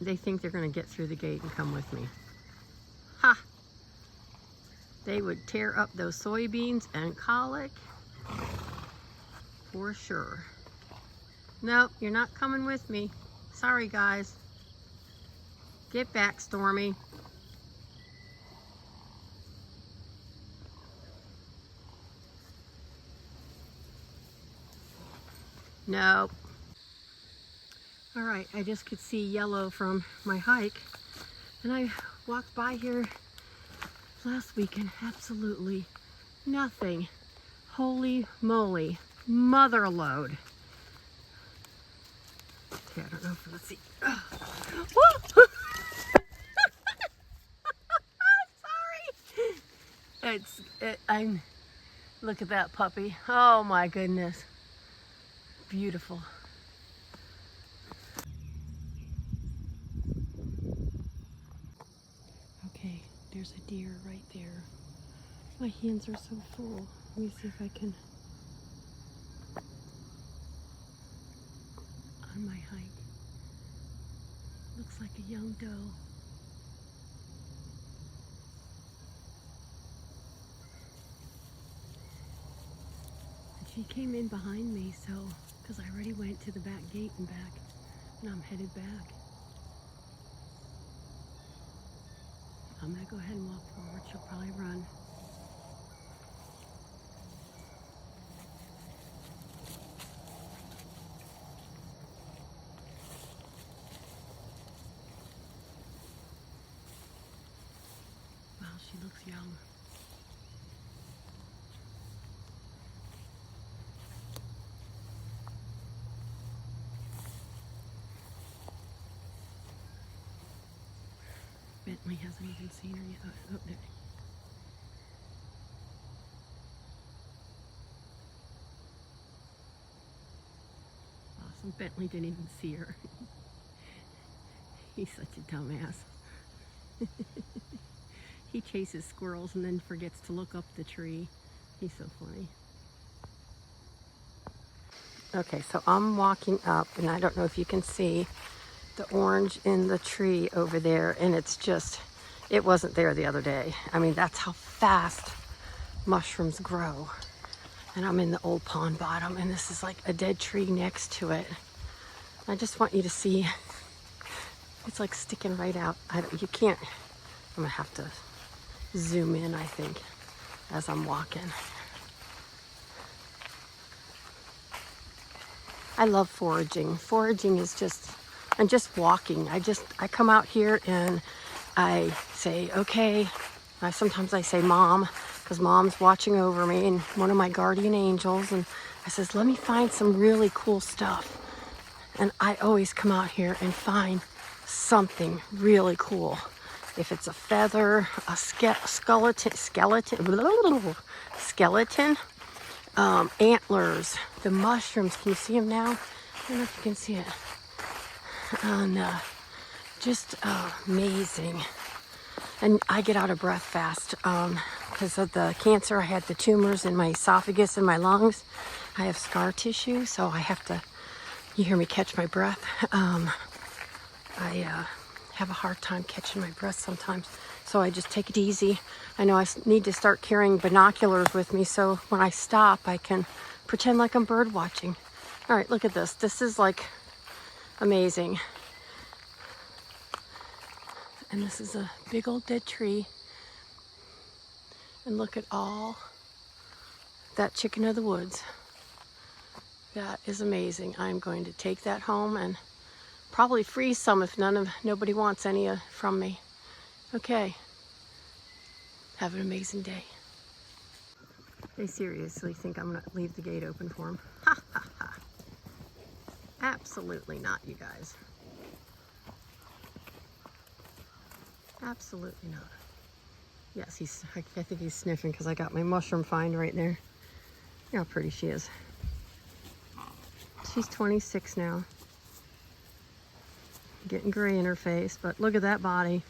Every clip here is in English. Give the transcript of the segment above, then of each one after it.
they think they're going to get through the gate and come with me. Ha! They would tear up those soybeans and colic for sure. Nope, you're not coming with me. Sorry, guys. Get back, Stormy. Nope. All right, I just could see yellow from my hike, and I walked by here last weekend. Absolutely nothing. Holy moly, mother load. Okay, I don't know if let's see. Sorry. Look at that puppy. Oh my goodness. Beautiful. Okay, there's a deer right there. My hands are so full. Let me see if I can. On my hike. Looks like a young doe. And she came in behind me, so, because I already went to the back gate and back, and I'm headed back. I'm gonna go ahead and walk forward. She'll probably run. Wow, she looks young. Bentley hasn't even seen her yet. Oh, there. Awesome. Bentley didn't even see her. He's such a dumbass. He chases squirrels and then forgets to look up the tree. He's so funny. Okay, so I'm walking up, and I don't know if you can see the orange in the tree over there, and it's just, it wasn't there the other day. I mean, that's how fast mushrooms grow. And I'm in the old pond bottom, and this is like a dead tree next to it. I just want you to see, it's like sticking right out. You can't, I'm gonna have to zoom in, I think, as I'm walking. I love foraging. Foraging is just, I'm just walking. I come out here and I say, okay, sometimes I say mom, because mom's watching over me and one of my guardian angels, and I says, let me find some really cool stuff. And I always come out here and find something really cool. If it's a feather, a skeleton, antlers, the mushrooms, can you see them now? I don't know if you can see it. And just amazing. And I get out of breath fast because of the cancer. I had the tumors in my esophagus and my lungs. I have scar tissue, so I have to, you hear me catch my breath. I have a hard time catching my breath sometimes, so I just take it easy. I know I need to start carrying binoculars with me, so when I stop, I can pretend like I'm bird watching. All right, look at this. This is like amazing. And this is a big old dead tree. And look at all that chicken of the woods. That is amazing. I'm going to take that home and probably freeze some if nobody wants any from me. Okay. Have an amazing day. They seriously think I'm gonna leave the gate open for them. Ha ha ha. Absolutely not, you guys. Absolutely not. Yes, I think he's sniffing because I got my mushroom find right there. Look how pretty she is. She's 26 now. Getting gray in her face, but look at that body.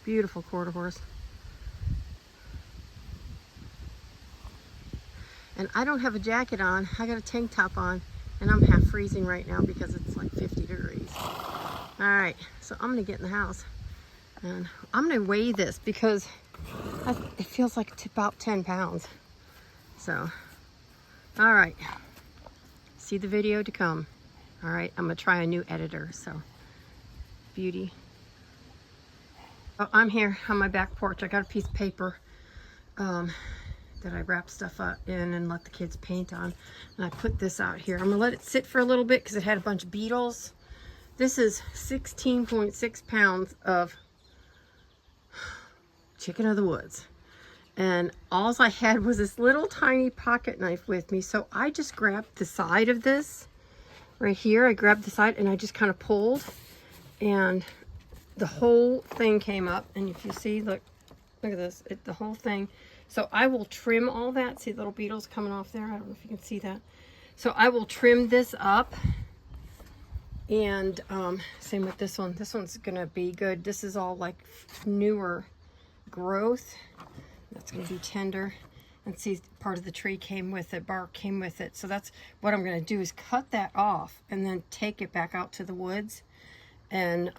Beautiful quarter horse. And I don't have a jacket on. I got a tank top on, and I'm half freezing right now because it's like 50 degrees. All right, so I'm gonna get in the house and I'm gonna weigh this because it feels like it's about 10 pounds. So, all right, see the video to come. All right, I'm gonna try a new editor, so beauty. Oh, I'm here on my back porch. I got a piece of paper that I wrap stuff up in and let the kids paint on. And I put this out here. I'm gonna let it sit for a little bit because it had a bunch of beetles. This is 16.6 pounds of chicken of the woods. And all I had was this little tiny pocket knife with me. So I just grabbed the side of this right here. I grabbed the side and I just kind of pulled and the whole thing came up. And if you see, look at this, the whole thing. So I will trim all that. See the little beetles coming off there? I don't know if you can see that. So I will trim this up. And same with this one. This one's gonna be good. This is all like newer growth. That's gonna be tender. And see, part of the tree came with it, bark came with it. So that's what I'm gonna do is cut that off and then take it back out to the woods and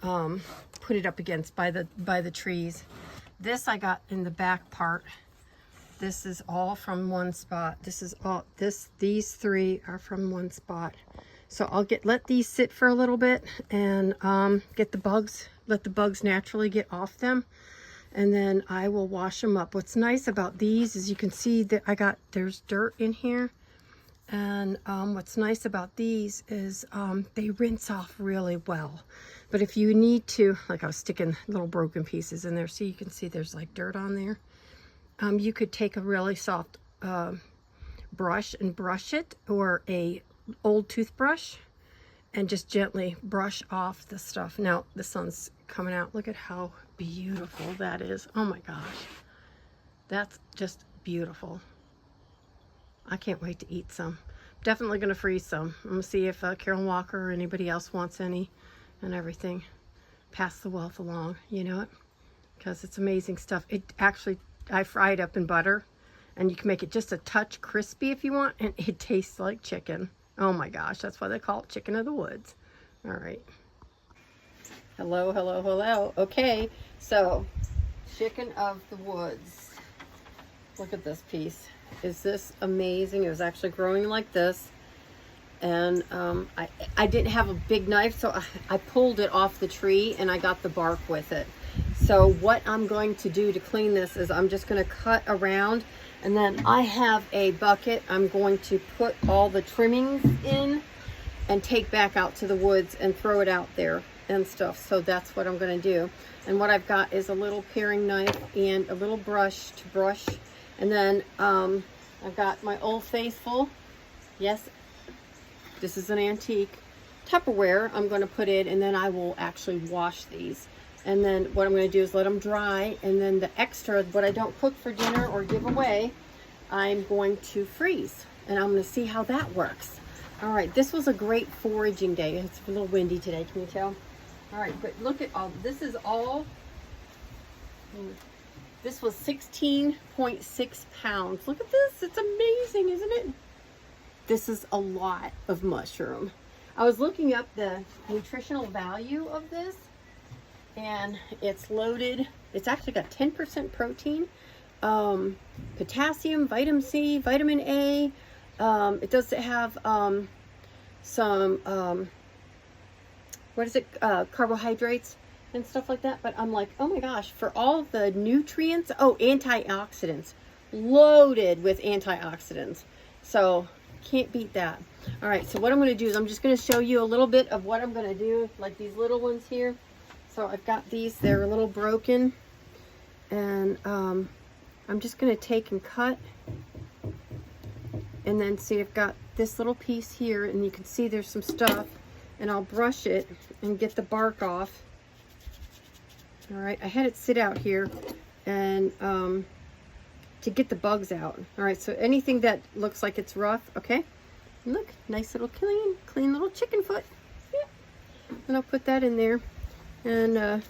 put it up against by the trees. This I got in the back part. This is all from one spot. This is all, these three are from one spot. So I'll let these sit for a little bit and let the bugs naturally get off them. And then I will wash them up. What's nice about these is you can see that there's dirt in here. And what's nice about these is they rinse off really well. But if you need to, like I was sticking little broken pieces in there, so you can see there's like dirt on there. You could take a really soft brush and brush it, or a old toothbrush, and just gently brush off the stuff. Now the sun's coming out. Look at how beautiful that is. Oh my gosh, that's just beautiful. I can't wait to eat some. Definitely gonna freeze some. I'm gonna see if Carol Walker or anybody else wants any and everything. Pass the wealth along, you know it, because it's amazing stuff. It actually, I fry it up in butter, and you can make it just a touch crispy if you want, and it tastes like chicken. Oh my gosh, that's why they call it chicken of the woods. All right. Hello, hello, hello. Okay, so chicken of the woods. Look at this piece. Is this amazing? It was actually growing like this. And I didn't have a big knife, so I pulled it off the tree and I got the bark with it. So what I'm going to do to clean this is I'm just going to cut around, and then I have a bucket. I'm going to put all the trimmings in and take back out to the woods and throw it out there and stuff. So that's what I'm going to do. And what I've got is a little paring knife and a little brush to brush. And then I've got my Old Faithful. Yes, this is an antique Tupperware I'm going to put in, and then I will actually wash these. And then what I'm going to do is let them dry, and then the extra, what I don't cook for dinner or give away, I'm going to freeze. And I'm going to see how that works. All right, this was a great foraging day. It's a little windy today, can you tell? All right, but look at all, this is all, this was 16.6 pounds. Look at this, it's amazing, isn't it? This is a lot of mushroom. I was looking up the nutritional value of this, and it's loaded. It's actually got 10% protein, potassium, vitamin C, vitamin A. It does have some, what is it, carbohydrates and stuff like that. But I'm like, oh my gosh, for all the nutrients, oh, antioxidants, loaded with antioxidants. So can't beat that. All right, so what I'm going to do is I'm just going to show you a little bit of what I'm going to do, like these little ones here. So I've got these, they're a little broken, and I'm just going to take and cut, and then see, I've got this little piece here, and you can see there's some stuff, and I'll brush it and get the bark off. All right, I had it sit out here and to get the bugs out. All right, so anything that looks like it's rough, okay, and look, nice little clean little chicken foot. Yeah. And I'll put that in there. And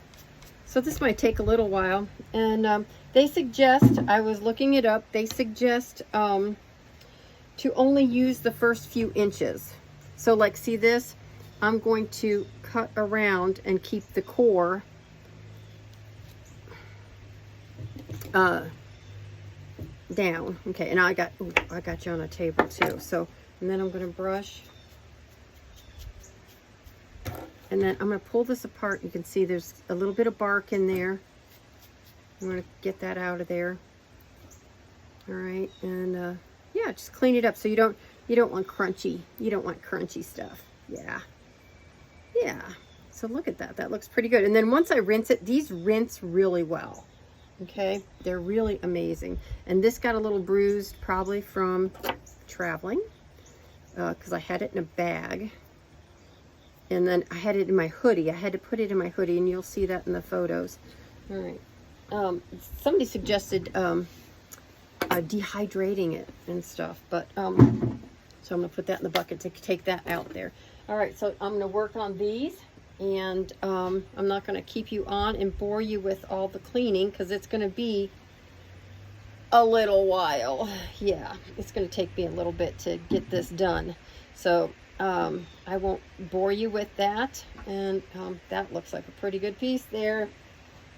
so this might take a little while, and they suggest, I was looking it up, they suggest to only use the first few inches. So like, see this, I'm going to cut around and keep the core down. Okay, and I got you on a table too. So, and then I'm going to brush, and then I'm going to pull this apart. You can see there's a little bit of bark in there. I'm going to get that out of there. All right, and yeah, just clean it up so you don't want crunchy. You don't want crunchy stuff. Yeah. So look at that. That looks pretty good. And then once I rinse it, these rinse really well. Okay, they're really amazing. And this got a little bruised probably from traveling because I had it in a bag. And then I had it in my hoodie. I had to put it in my hoodie, and you'll see that in the photos. All right. Somebody suggested dehydrating it and stuff, but so I'm going to put that in the bucket to take that out there. All right, so I'm going to work on these. And I'm not going to keep you on and bore you with all the cleaning because it's going to be a little while. Yeah, it's going to take me a little bit to get this done. So I won't bore you with that. And that looks like a pretty good piece there.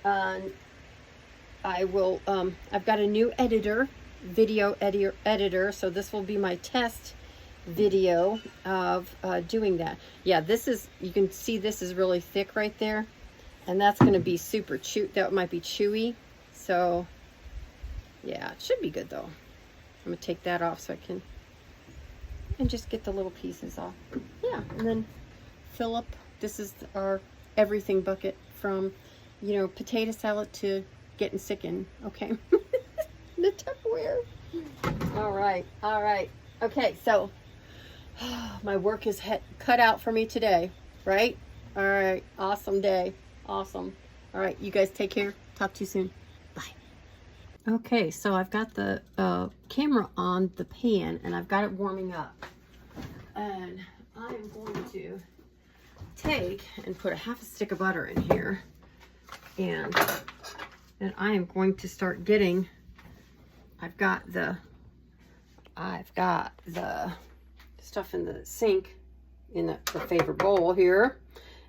I will, I've got a new video editor. So this will be my test video of doing that. Yeah, this is, you can see this is really thick right there, and that's going to be super that might be chewy. So yeah, it should be good though. I'm gonna take that off so I can and just get the little pieces off. Yeah, and then fill up. This is our everything bucket, from potato salad to getting sick in. Okay. The Tupperware. All right. Okay, so my work is cut out for me today, right? All right, awesome day. Awesome. All right, you guys take care. Talk to you soon. Bye. Okay, so I've got the camera on the pan, and I've got it warming up. And I'm going to take and put a half a stick of butter in here. And I am going to start getting, I've got the stuff in the sink in the favorite bowl here,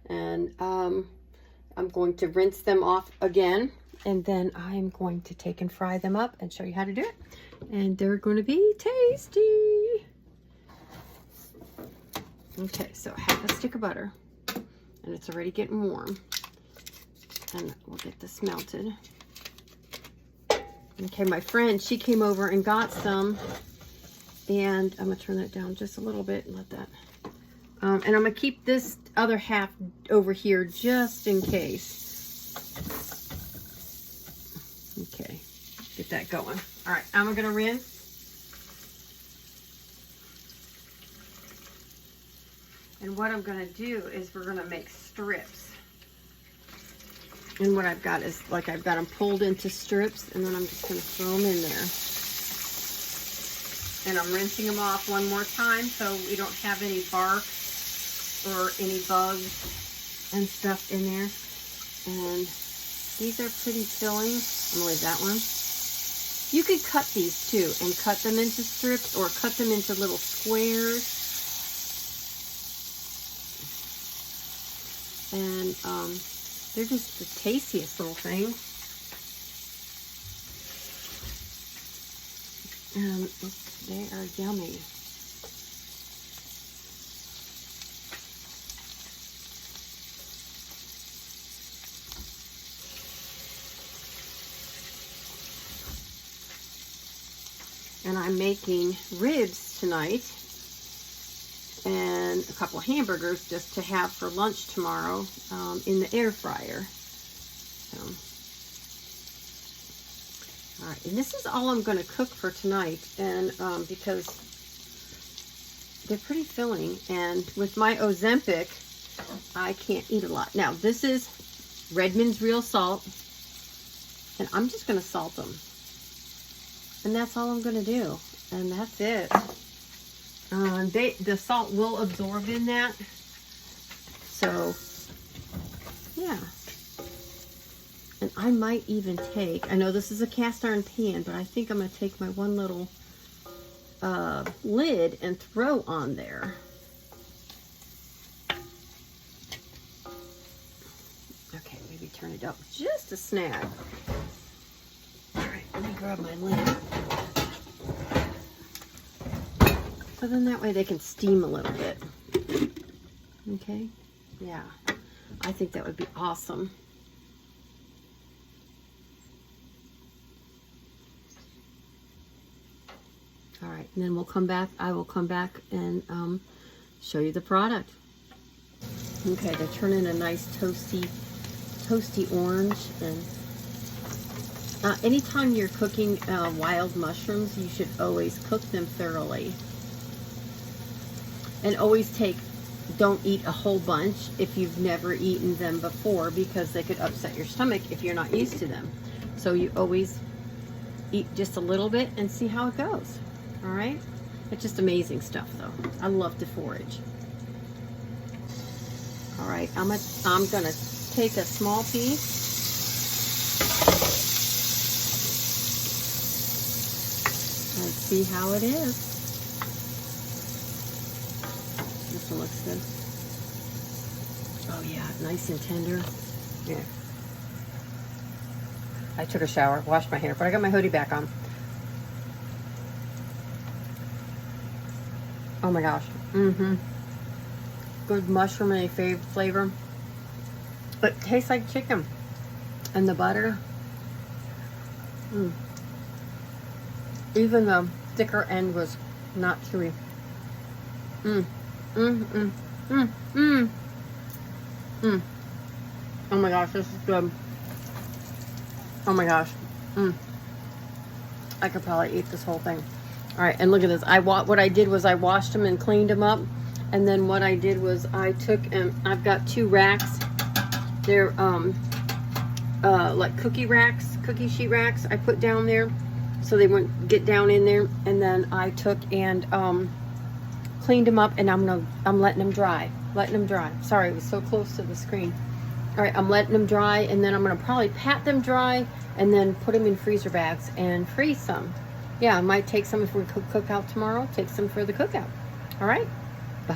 and I'm going to rinse them off again, and then I'm going to take and fry them up and show you how to do it, and they're going to be tasty. Okay, so half a stick of butter, and it's already getting warm, and we'll get this melted. Okay, my friend, she came over and got some, and I'm gonna turn that down just a little bit and let that, and I'm gonna keep this other half over here just in case. Okay, get that going. All right, I'm gonna rinse. And what I'm gonna do is we're gonna make strips. And what I've got is, like, I've got them pulled into strips, and then I'm just going to throw them in there. And I'm rinsing them off one more time so we don't have any bark or any bugs and stuff in there. And these are pretty filling. I'm going to leave that one. You could cut these too and cut them into strips or cut them into little squares. And they're just the tastiest little thing. And they are yummy. And I'm making ribs tonight, and a couple of hamburgers just to have for lunch tomorrow in the air fryer. So, all right, and this is all I'm going to cook for tonight, and because they're pretty filling, and with my Ozempic, I can't eat a lot. Now, this is Redmond's Real Salt, and I'm just going to salt them, and that's all I'm going to do, and that's it. The salt will absorb in that, so yeah. And I might even take, I know this is a cast iron pan, but I think I'm going to take my one little lid and throw on there. turn it up just a snag. All right, let me grab my lid. So then that way they can steam a little bit. Okay, yeah, I think that would be awesome. All right, and then we'll come back. I will come back and show you the product. Okay, they're turning a nice toasty orange. And anytime you're cooking wild mushrooms, you should always cook them thoroughly. And always don't eat a whole bunch if you've never eaten them before, because they could upset your stomach if you're not used to them. So you always eat just a little bit and see how it goes. All right? It's just amazing stuff, though. I love to forage. All right, I'm gonna take a small piece. And see how it is. This one looks good. Oh yeah, nice and tender. Yeah. I took a shower, washed my hair, but I got my hoodie back on. Oh my gosh. Good mushroomy flavor. It tastes like chicken. And the butter. Even the thicker end was not chewy. Oh my gosh, this is good. Oh my gosh. I could probably eat this whole thing. All right, and look at this. What I did was I washed them and cleaned them up, and then what I did was I took and I've got 2 racks. They're like cookie sheet racks. I put down there so they wouldn't get down in there, and then I took and cleaned them up, and I'm letting them dry. Sorry, it was so close to the screen. All right, I'm letting them dry, and then I'm gonna probably pat them dry and then put them in freezer bags and freeze some. Yeah, I might take some if we cook out tomorrow. Take some for the cookout. All right, bye.